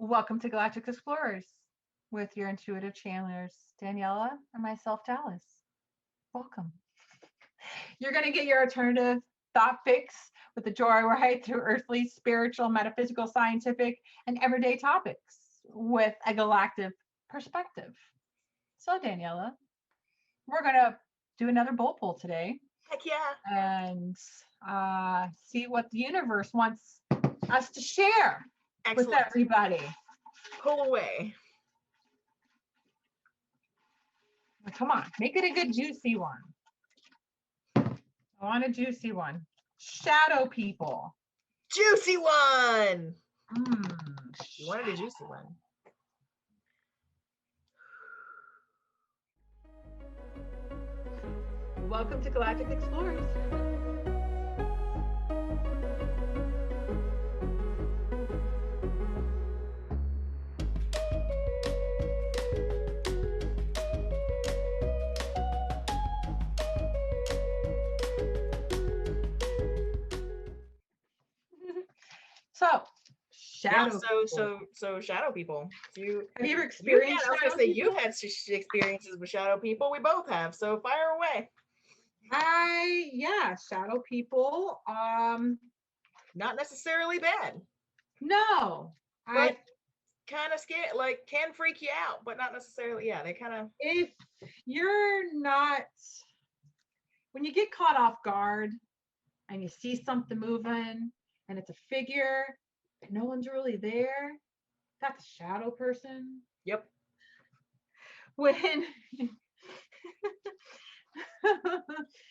Welcome to Galactic Explorers with your intuitive channelers, Daniella and myself, Dallas. Welcome. You're going to get your alternative thought fix with the joyride through earthly, spiritual, metaphysical, scientific, and everyday topics with a galactic perspective. So, Daniella, we're going to do another bowl pull today. Heck yeah. And see what the universe wants us to share. Excellent. With everybody. Pull away. Come on, make it a good juicy one. I want a juicy one. Shadow people. Juicy one. You wanted a juicy one. Welcome to Galactic Explorers. So, shadow. Yeah, so shadow people. Have you ever experienced? I was gonna say you've had experiences with shadow people. We both have. So fire away. Shadow people. Not necessarily bad. No, but kind of scary. Like can freak you out, but not necessarily. Yeah, they kind of. If you're not, when you get caught off guard, and you see something moving. And it's a figure, but no one's really there. That's a shadow person. Yep. When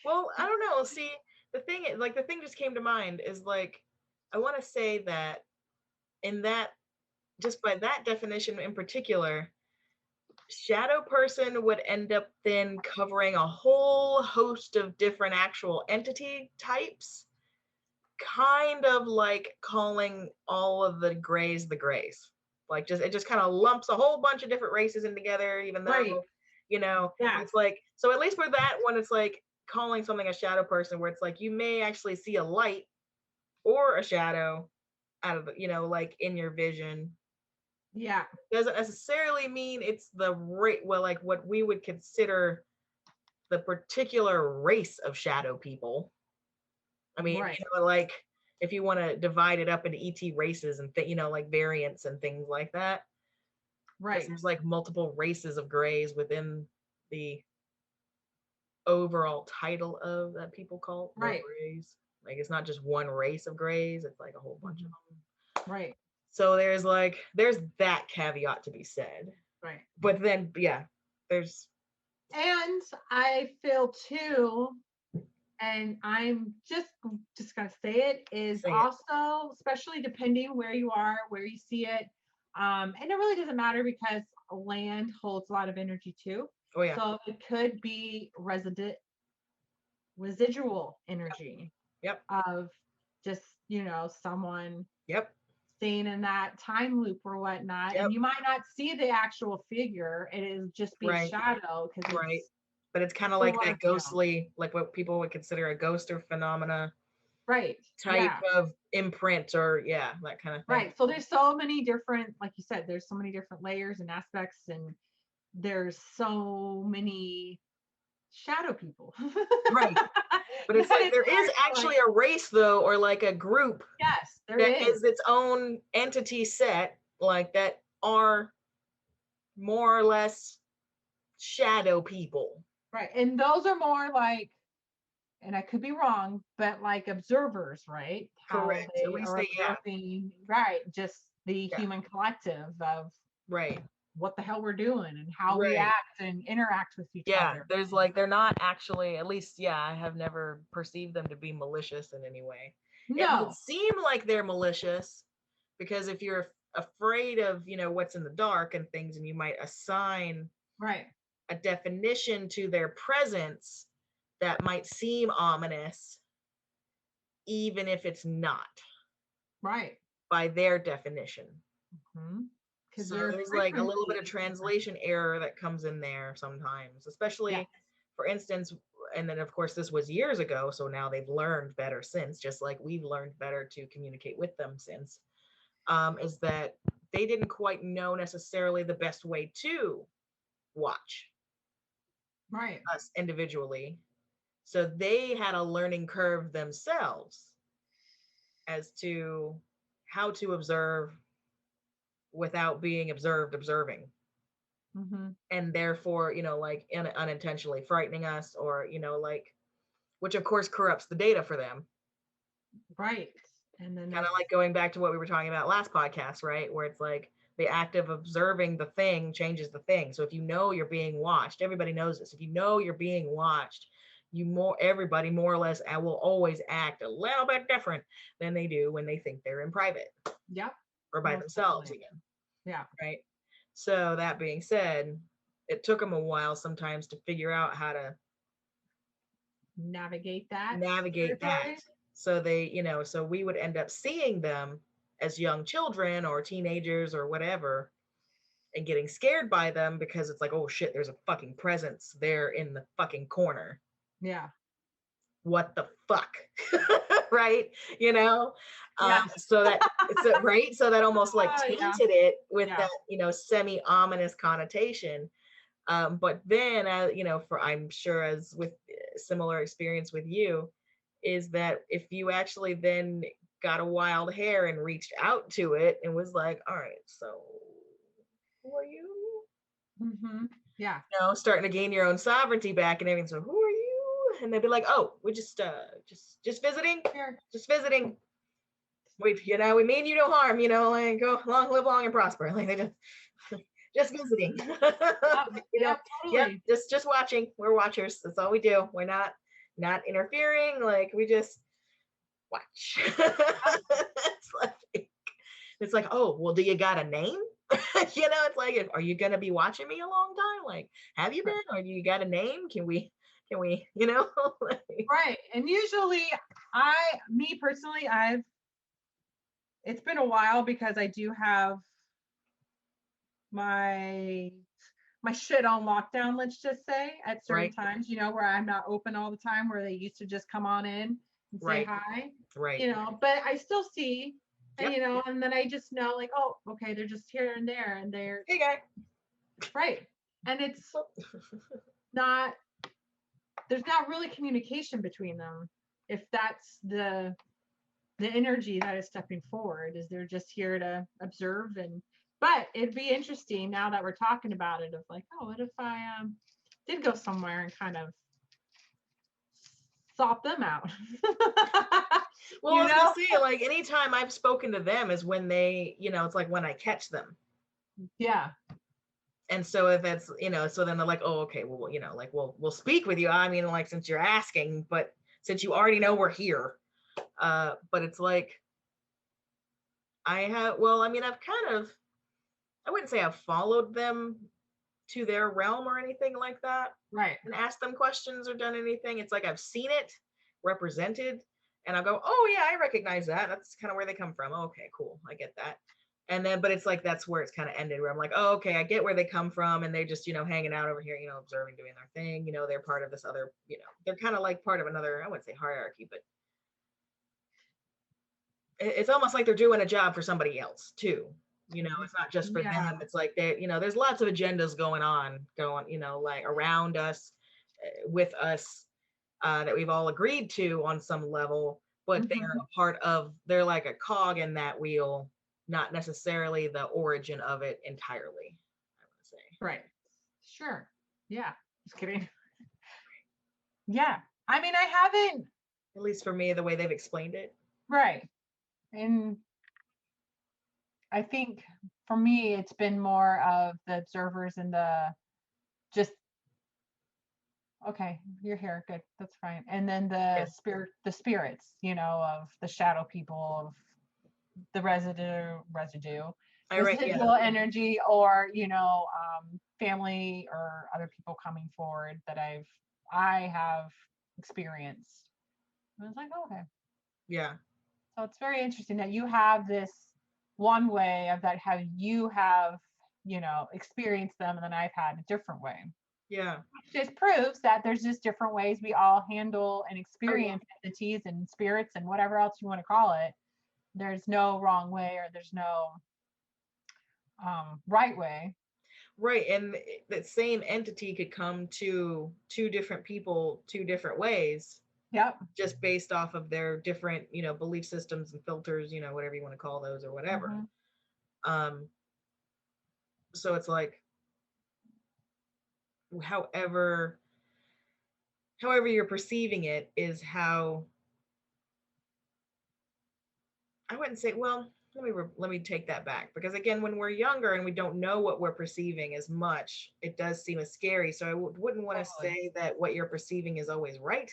well, I don't know. See, the thing just came to mind is like, I want to say that in that, just by that definition in particular, shadow person would end up then covering a whole host of different actual entity types. Kind of like calling all of the grays the grays, like it just kind of lumps a whole bunch of different races in together, even though it's like, so at least for that one, it's like calling something a shadow person, where it's like you may actually see a light or a shadow out of the, like in your vision. Yeah, doesn't necessarily mean it's the like what we would consider the particular race of shadow people. I mean, like if you want to divide it up into ET races and like variants and things like that. Right. There's like multiple races of grays within the overall title of that people call grays. Like it's not just one race of grays, it's like a whole bunch of them. Right. So there's that caveat to be said. Right. But then there's, and I feel too, and I'm just gonna say it, is also, especially depending where you are, where you see it, and it really doesn't matter because land holds a lot of energy too. Oh yeah. So it could be residual energy. Yep. Of just someone. Yep. Staying in that time loop or whatnot, and you might not see the actual figure. It is just be a shadow because but it's kind of like that ghostly, like what people would consider a ghost or phenomena, type of imprint, or that kind of thing. Right. So there's so many different, like you said, there's so many different layers and aspects, and there's so many shadow people. Right. But it's like there is actually a race though, or like a group. Yes, there that is its own entity set, like that are more or less shadow people. Right. And those are more like, and I could be wrong, but like observers, right? Correct. How they are observing, right? Just the human collective of what the hell we're doing and how we act and interact with each other. There's like, they're not actually, at least, I have never perceived them to be malicious in any way. No. It would seem like they're malicious because if you're afraid of, what's in the dark and things, and you might assign a definition to their presence that might seem ominous, even if it's not. Right. By their definition. Mm-hmm. So there's like a little bit of translation error that comes in there sometimes, especially, for instance, and then of course this was years ago, so now they've learned better since, just like we've learned better to communicate with them since, is that they didn't quite know necessarily the best way to watch Right. us individually. So they had a learning curve themselves as to how to observe without being observing. Mm-hmm. And therefore, like unintentionally frightening us, or, like, which of course corrupts the data for them. Right. And then Kind of that's like going back to what we were talking about last podcast, right? Where it's like the act of observing the thing changes the thing. So if you know you're being watched, everybody knows this. If you know you're being watched, everybody more or less will always act a little bit different than they do when they think they're in private. yep. Or by Most themselves definitely. again, Yeah. right? So that being said, it took them a while sometimes to figure out how to Navigate that navigate that. territory. So so we would end up seeing them as young children or teenagers or whatever, and getting scared by them because it's like, oh shit, there's a fucking presence there in the fucking corner. Yeah. What the fuck? Right? You know? Yes. So that it's right. So that almost like Yeah. tainted it with Yeah. that, semi-ominous connotation. But then, for I'm sure as with similar experience with you, is that if you actually then got a wild hair and reached out to it and was like, all right, so who are you? Mm-hmm. Yeah. Starting to gain your own sovereignty back and everything. So who are you? And they'd be like, oh, we're just visiting, Here. just visiting. We mean you no harm, like go long, live long and prosper. Like they just visiting. Yeah, Yep, totally. just watching. We're watchers. That's all we do. We're not interfering. Like we just watch. It's like, oh, well, do you got a name? It's like, are you gonna be watching me a long time? Like, have you been, or do you got a name? Can we, like, Right. And usually me personally, it's been a while because I do have my shit on lockdown, let's just say, at certain right, times, where I'm not open all the time, where they used to just come on in and say right, hi, right. but I still see, and Yep. and then I just know, like, oh, okay, they're just here and there, and they're Hey, guy. right. And it's not, there's not really communication between them. If that's the energy that is stepping forward, is they're just here to observe. But it'd be interesting now that we're talking about it, of like, oh, what if I did go somewhere and kind of sop them out. Well, I was gonna say, like, anytime I've spoken to them is when they, it's like when I catch them. Yeah. And so if it's, so then they're like, oh, okay, well, like we'll speak with you. I mean, like, since you're asking, but since you already know we're here. But it's like I've kind of, I wouldn't say I've followed them to their realm or anything like that. Right. And asked them questions or done anything. It's like I've seen it represented and I'll go, oh yeah, I recognize that. That's kind of where they come from. Okay, cool. I get that. And then, but it's like, that's where it's kind of ended, where I'm like, oh, okay, I get where they come from. And they're just, hanging out over here, observing, doing their thing. They're part of this other, they're kind of like part of another, I wouldn't say hierarchy, but it's almost like they're doing a job for somebody else too. It's not just for them. It's like they, there's lots of agendas going on, like around us, with us, that we've all agreed to on some level, but they're like a cog in that wheel, not necessarily the origin of it entirely, I would say. Right. Sure. Yeah. Just kidding. Yeah. I mean, I haven't. At least for me, the way they've explained it. Right. And I think for me, it's been more of the observers and the just, okay, you're here, good, that's fine. And then the spirits, of the shadow people, of the residual energy, or family or other people coming forward that I have experienced. I was like, oh, okay. Yeah. So it's very interesting that you have this one way of that, how you have, experienced them, and then I've had a different way. Yeah. Which just proves that there's just different ways we all handle and experience entities and spirits and whatever else you want to call it. There's no wrong way, or there's no right way. Right. And that same entity could come to two different people two different ways, Yep. just based off of their different, belief systems and filters, whatever you want to call those or whatever. Hmm. Um, so it's like, however, you're perceiving it is how, I wouldn't say, well, let me take that back, because again, when we're younger and we don't know what we're perceiving as much, it does seem as scary. So I wouldn't want to Totally. say that what you're perceiving is always right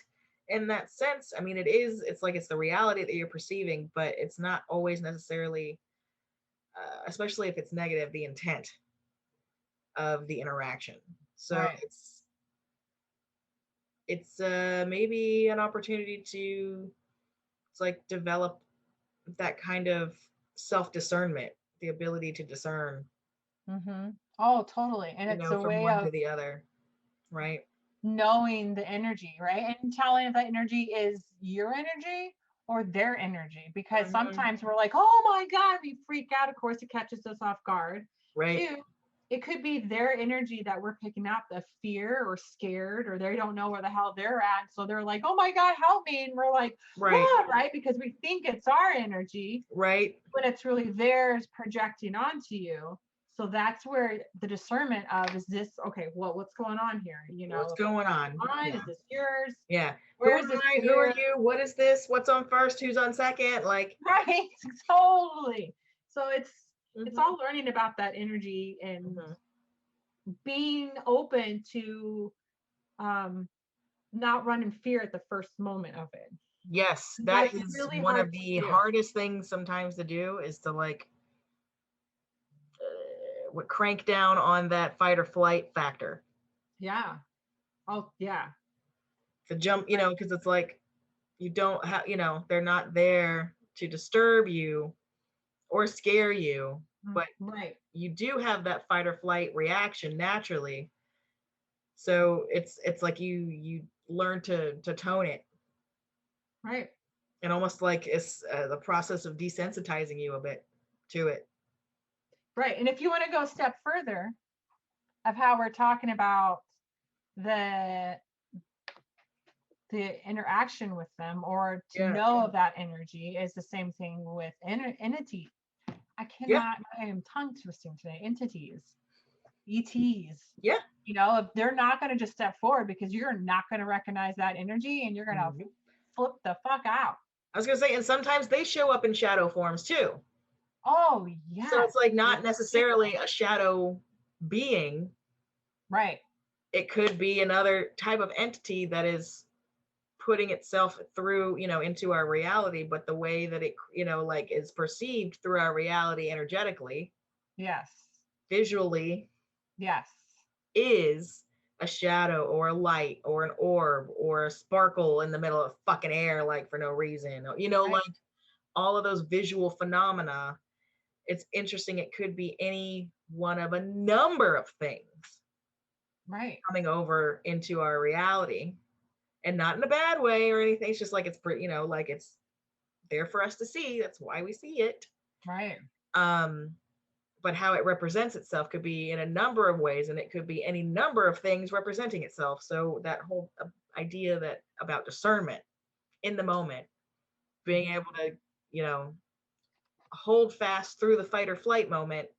in that sense. I mean, it is. It's like it's the reality that you're perceiving, but it's not always necessarily, especially if it's negative, the intent of the interaction. So Right. it's maybe an opportunity to, it's like, develop that kind of self discernment, the ability to discern, Hmm. Oh, totally. And it's a from way one to of the other, right? knowing the energy, right? And telling if that energy is your energy or their energy. Because Hmm. sometimes we're like, oh my God, we freak out. Of course, it catches us off guard. Right, Two, it could be their energy that we're picking up, the fear or scared, or they don't know where the hell they're at. So they're like, oh my God, help me. And we're like, right, what, right? Because we think it's our energy, right. but it's really theirs projecting onto you. So that's where the discernment of, is this okay? What's going on here? What's Is going this on? mine? Yeah, Is this yours? yeah. Who Where am is this I? Who are fear? you? What is this? What's on first? Who's on second? Like, Right, totally. So it's hmm, all learning about that energy and hmm. being open to um not run in fear at the first moment of it. Yes, that That's is really one hard of to the do. hardest things sometimes to do, is to like, crank down on that fight or flight factor, Yeah. Oh yeah. to jump, Right. because it's like, you don't have, they're not there to disturb you or scare you, but Right. you do have that fight or flight reaction naturally. So it's like you learn to tone it, Right. and almost like it's, the process of desensitizing you a bit to it. Right. And if you want to go a step further of how we're talking about the the interaction with them, or to Yeah, know of that energy, is the same thing with entity. I yeah, cannot, I am tongue twisting today. Entities, ETs. yeah. If they're not going to just step forward, because you're not going to recognize that energy and you're going to Mhm. flip the fuck out. I was gonna say, and sometimes they show up in shadow forms too. Oh, So yes. it's like They're not necessarily fickle. a shadow being. Right. It could be another type of entity that is putting itself through, into our reality, but the way that it, like, is perceived through our reality energetically, Yes. visually, Yes. is a shadow or a light or an orb or a sparkle in the middle of fucking air, like, for no reason, Right. like, all of those visual phenomena. It's interesting. It could be any one of a number of things Right. coming over into our reality, and not in a bad way or anything. It's just like, it's pretty, like, it's there for us to see. That's why we see it. Right. Um, but how it represents itself could be in a number of ways, and it could be any number of things representing itself. So that whole, idea that about discernment in the moment, being able to, you know, hold fast through the fight or flight moment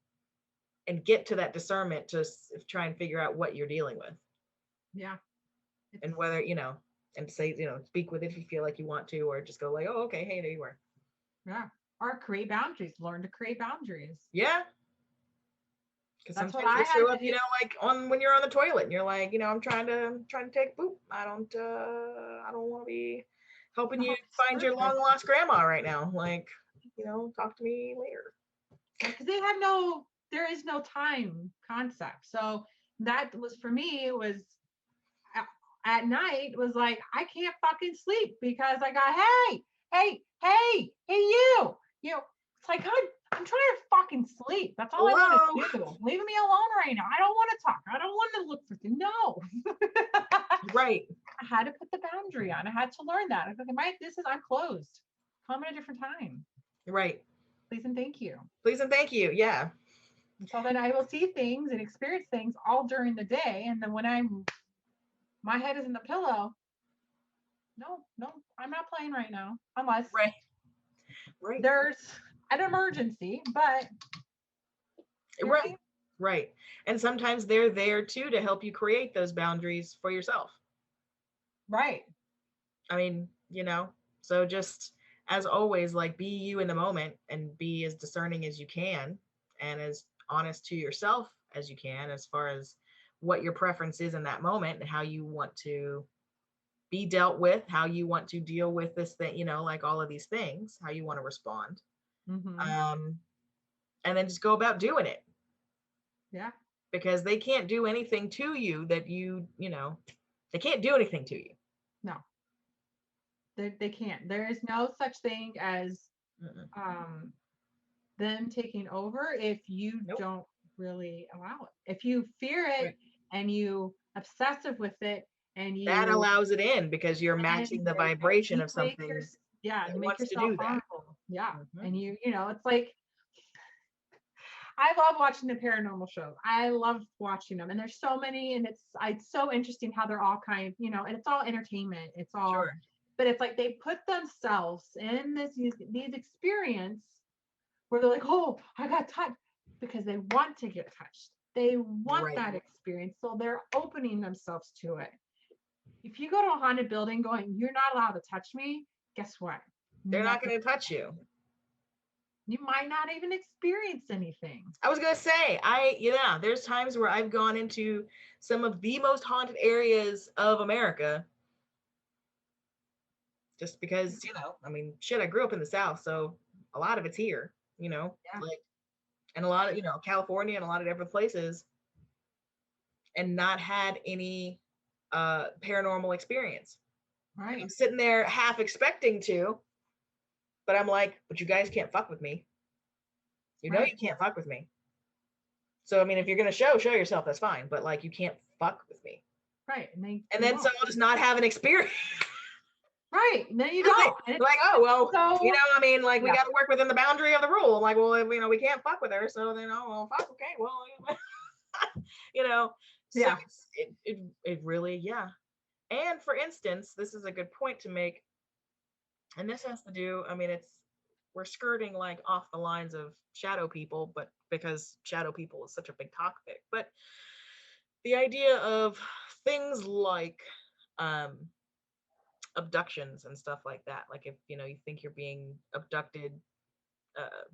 and get to that discernment to try and figure out what you're dealing with, Yeah. It's, and whether, and say, speak with it if you feel like you want to, or just go like, oh, okay, hey, there you are. yeah. Or create boundaries. Learn to create boundaries. Yeah. Because That's what sometimes I they had show to up, do. like, on when you're on the toilet and you're like, I'm trying to take a poop. I don't want to be helping you Oh, find your perfect. long lost grandma right now. Like, talk to me later. Because they have no, there is no time concept. So that was for me, it was at night, was like, I can't fucking sleep because I got, hey, you, it's like, I'm trying to fucking sleep. That's all I want to Hello. do. Leave me alone right now. I don't want to talk. I don't want to look for things. No. Right. I had to put the boundary on. I had to learn that. I'm like, I'm closed. Come at a different time. Right. Please and thank you. Please and thank you. Yeah. And so then I will see things and experience things all during the day. And then when my head is in the pillow, no, I'm not playing right now. Unless Right. Right. there's an emergency, but you know what I Right. mean? Right. And sometimes they're there too to help you create those boundaries for yourself. Right. I mean, so just as always, like be you in the moment and be as discerning as you can and as honest to yourself as you can as far as what your preference is in that moment and how you want to be dealt with, how you want to deal with this thing, like all of these things, how you want to respond. Mm-hmm. Um, and then just go about doing it Yeah. because they can't do anything to you that they can't do anything to you. No, they can't. There is no such thing as Mm-mm. um, them taking over if you Nope. don't really allow it. If you fear it Right. and you obsessive with it and That you allows it in because you're then matching the there you go. vibration You of make your something yeah, that you make wants to yourself do that. vulnerable. Yeah. Hmm. And it's like I love watching the paranormal shows. I love watching them. And there's so many and it's so interesting how they're all kind of, and it's all entertainment. It's all Sure. but it's like they put themselves in these experience where they're like, oh, I got touched because they want to get touched. They want Right. that experience. So they're opening themselves to it. If you go to a haunted building going, you're not allowed to touch me, guess what? They're not Nothing. going to touch you. You might not even experience anything. I was going to say, there's times where I've gone into some of the most haunted areas of America just because, I mean, shit, I grew up in the South, so a lot of it's here, Yeah. like, and a lot of, California and a lot of different places, and not had any paranormal experience. And I'm Right. sitting there half expecting to, but I'm like, but you guys can't fuck with me. Right. You can't fuck with me. So, I mean, if you're going to show yourself, that's fine, but like, you can't fuck with me. Right. And And they then so won't. I'll just not have an experience. Right. And then you don't. And Like, oh, well, so I mean, like, we yeah. got to work within the boundary of the rule. I'm like, well, if, we can't fuck with her. So then, oh, well, fuck, okay, well, so Yeah. it really, yeah. And for instance, this is a good point to make. And this has to do, I mean, we're skirting like off the lines of shadow people, but because shadow people is such a big topic, but the idea of things like um, abductions and stuff like that. Like if you think you're being abducted uh,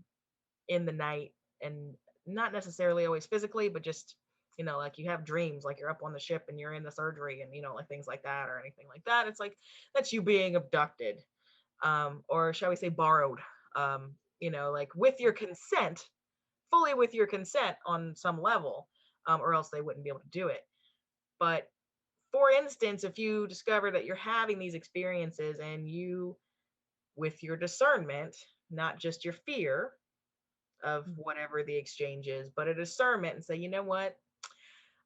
in the night, and not necessarily always physically, but just like you have dreams, like you're up on the ship and you're in the surgery, and like things like that or anything like that. It's like that's you being abducted, or shall we say borrowed, like with your consent, fully with your consent on some level, or else they wouldn't be able to do it. But for instance, if you discover that you're having these experiences and you, with your discernment, not just your fear of whatever the exchange is, but a discernment, and say, you know what,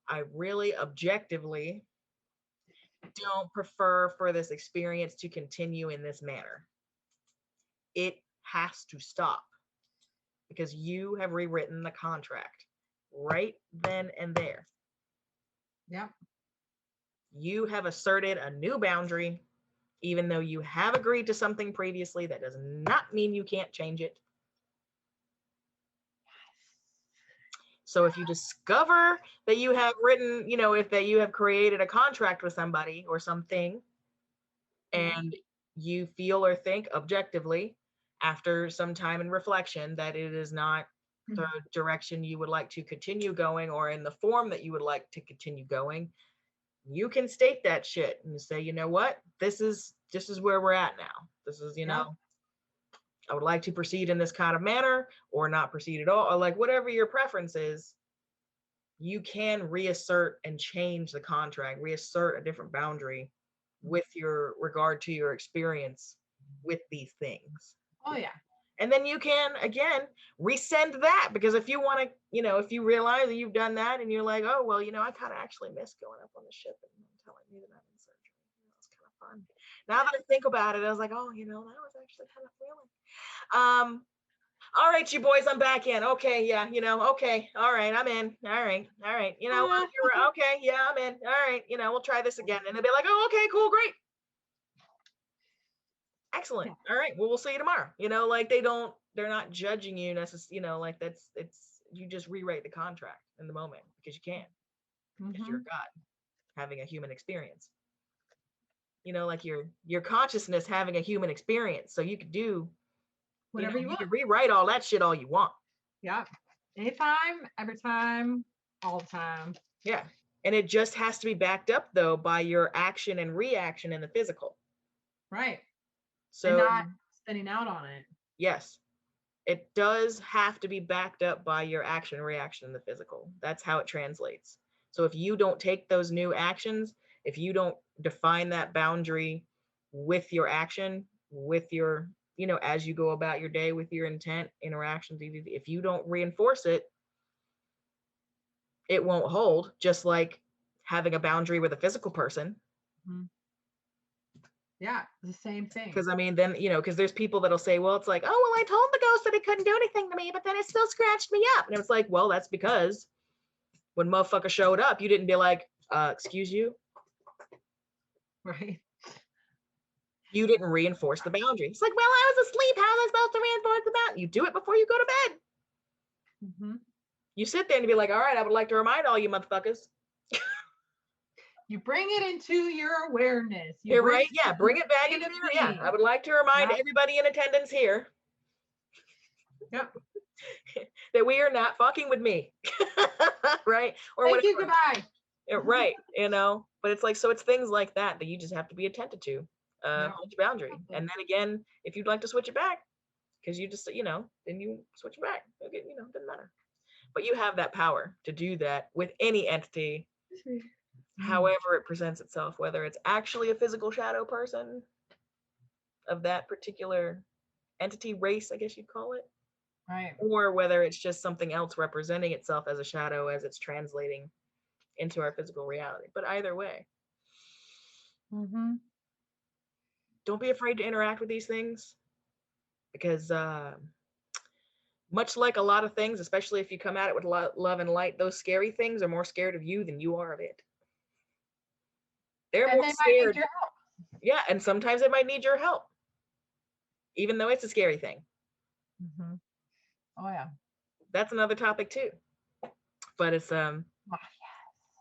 I really objectively don't prefer for this experience to continue in this manner. It has to stop because you have rewritten the contract right then and there. Yeah. You have asserted a new boundary. Even though you have agreed to something previously, that does not mean you can't change it. So if you discover that you have written, if that you have created a contract with somebody or something, Yeah. and you feel or think objectively after some time and reflection that it is not the direction you would like to continue going or in the form that you would like to continue going, you can state that shit and say, you know what, this is where we're at now. This is, Yeah. I would like to proceed in this kind of manner or not proceed at all, or like whatever your preference is. You can reassert and change the contract, reassert a different boundary with your regard to your experience with these things. Oh yeah. And then you can again resend that, because if you want to, if you realize that you've done that and you're like, oh well, I kind of actually miss going up on the ship and telling me that I'm in surgery. It's kind of fun. Now that I think about it, I was like, oh, that was actually kind of thrilling. All right, you boys, I'm back in. Okay, yeah, okay, all right, I'm in. All right, you know what? You're okay, yeah, I'm in. All right, we'll try this again. And they'll be like, oh, okay, cool, great. Excellent. Yeah. All right, well, we'll see you tomorrow. Like they're not judging you necessarily, like you just rewrite the contract in the moment because you can, because you're God having a human experience. Like your consciousness having a human experience. So you could do Whatever you want. can rewrite all that shit all you want. Yeah. Anytime, every time, all the time. Yeah. And it just has to be backed up though by your action and reaction in the physical. Right. So and not spinning out on it. Yes. It does have to be backed up by your action and reaction in the physical. That's how it translates. So if you don't take those new actions, if you don't define that boundary with your action, with your, as you go about your day with your intent, interactions, if you don't reinforce it, it won't hold, just like having a boundary with a physical person. Yeah, the same thing. Because then, because there's people that'll say, well, it's like, oh, well, I told the ghost that it couldn't do anything to me, but then it still scratched me up. And it's like, well, that's because when motherfucker showed up, you didn't be like, excuse you. Right. You didn't reinforce the boundary. It's like, well, I was asleep. How am I supposed to reinforce the boundary? You do it before you go to bed. You sit there and be like, all right, I would like to remind all you motherfuckers. You bring it into your awareness. You're right. Yeah. Bring it back into your, yeah. I would like to remind everybody in attendance here. Yep. That we are not fucking with me. Right. Or Thank whatever. you, goodbye. Right. But it's like, so it's things like that you just have to be attentive to. Hold your boundary. And then again, if you'd like to switch it back, because you just, then you switch it back. Okay, doesn't matter. But you have that power to do that with any entity, however it presents itself, whether it's actually a physical shadow person of that particular entity race, I guess you'd call it. Right. Or whether it's just something else representing itself as a shadow as it's translating into our physical reality. But either way, don't be afraid to interact with these things, because much like a lot of things, especially if you come at it with love and light, those scary things are more scared of you than you are of it. They're more scared. Might need your help. Yeah, and sometimes they might need your help, even though it's a scary thing. Oh yeah. That's another topic too. But it's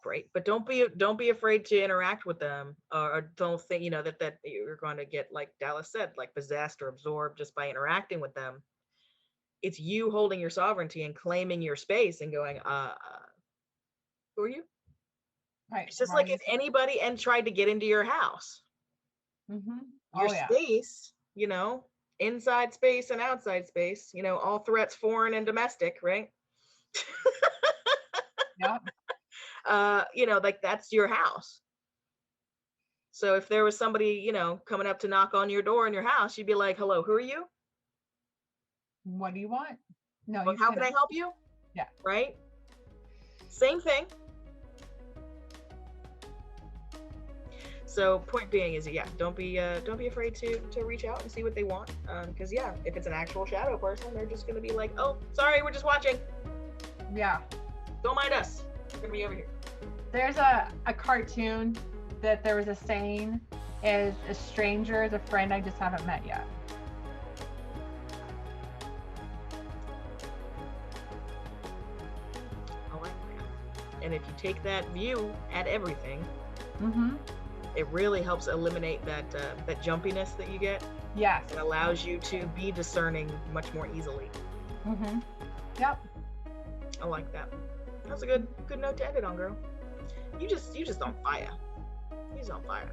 great. But don't be afraid to interact with them, or don't think that you're going to get, like Dallas said, like possessed or absorbed just by interacting with them. It's you holding your sovereignty and claiming your space and going, who are you? Right. It's just like if anybody tried to get into your house, your space, inside space and outside space, all threats, foreign and domestic, right? Yep. Like that's your house. So if there was somebody, coming up to knock on your door in your house, you'd be like, hello, who are you? What do you want? No. Well, how can I help you? Yeah. Right. Same thing. So point being is, don't be afraid to reach out and see what they want. Because if it's an actual shadow person, they're just gonna be like, oh, sorry, we're just watching. Yeah. Don't mind us. We're gonna be over here. There's a cartoon that there was a saying is, a stranger is a friend I just haven't met yet. I like that. And if you take that view at everything, it really helps eliminate that jumpiness that you get. Yes. It allows you to be discerning much more easily. Yep. I like that. That's a good note to end it on, girl. You just on fire. He's on fire.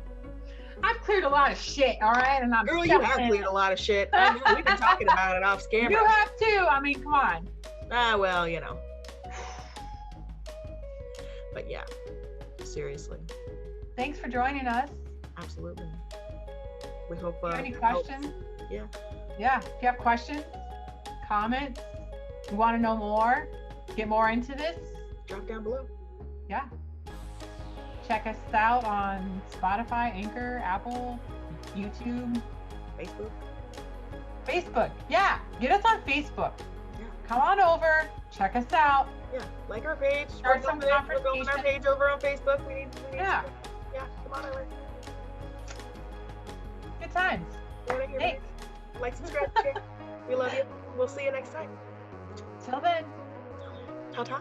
I've cleared a lot of shit, all right? And I'm girl, you have cleared a lot of shit. I know, we've been talking about it off camera. You have too. I mean, come on. Well, But yeah, seriously. Thanks for joining us. Absolutely. We hope. Do you have any questions? Yeah. Yeah. If you have questions, comments, you want to know more, get more into this, drop down below. Yeah. Check us out on Spotify, Anchor, Apple, YouTube, Facebook. Facebook. Yeah, get us on Facebook. Yeah. Come on over, check us out. Yeah, like our page. Start some We're building our conversation. page over on Facebook. We need Yeah. yeah, come on over. Good times. You wanna hear Thanks. me? Like, subscribe, share. We love you. We'll see you next time. Till then. Ta-ta.